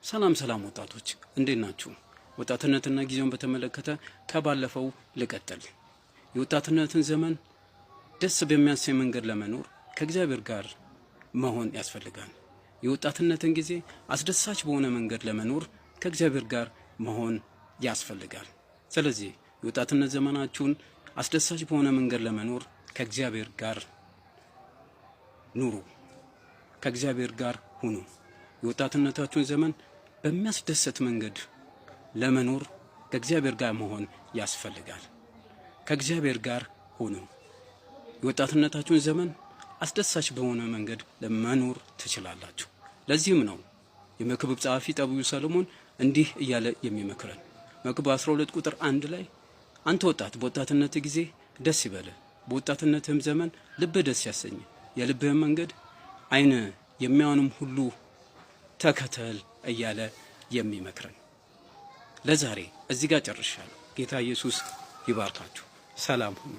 ሰላም ወጣቶች እንዴት ናችሁ? ወጣትነትና ጊዜውን በተመለከተ ከባለፈው ልቀጥል። የወጣትነትን ዘመን ደስ በሚያሰኝ መንገድ ለመኖር ከእግዚአብሔር ጋር መሆን ያስፈልጋል። የወጣትነትን ጊዜ አስደሳች በሆነ መንገድ ለመኖር ከእግዚአብሔር ጋር መሆን ያስፈልጋል። ስለዚህ የወጣትነት ዘመናችሁን አስደሳች በሆነ መንገድ ለመኖር ከእግዚአብሔር ጋር ኑሩ፣ ከእግዚአብሔር ጋር ሁኑ። የወጣትነታችሁን ዘመን በሚያስደስት መንገድ ለመኖር ከእግዚአብሔር ጋር መሆን ያስፈልጋል። ከእግዚአብሔር ጋር ሁኑ። የወጣትነታችሁን ዘመን አስደሳች በሆነ መንገድ ለመኖር ትችላላችሁ። ለዚህም ነው የመክብብ ጸሐፊ ጠቢቡ ሰሎሞን እንዲህ እያለ የሚመክረን። መክብብ 12 ቁጥር 1 ላይ አንተ ወጣት በወጣትነት ጊዜ ደስ ይበልህ፣ በወጣትነትህም ዘመን ልብህ ደስ ያሰኝ፣ የልብህም መንገድ ዓይን የሚያውንም ሁሉ ተከተል እያለ የሚመክረን። ለዛሬ እዚህ ጋር ጨርሻለሁ። ጌታ ኢየሱስ ይባርካችሁ። ሰላም ሁኑ።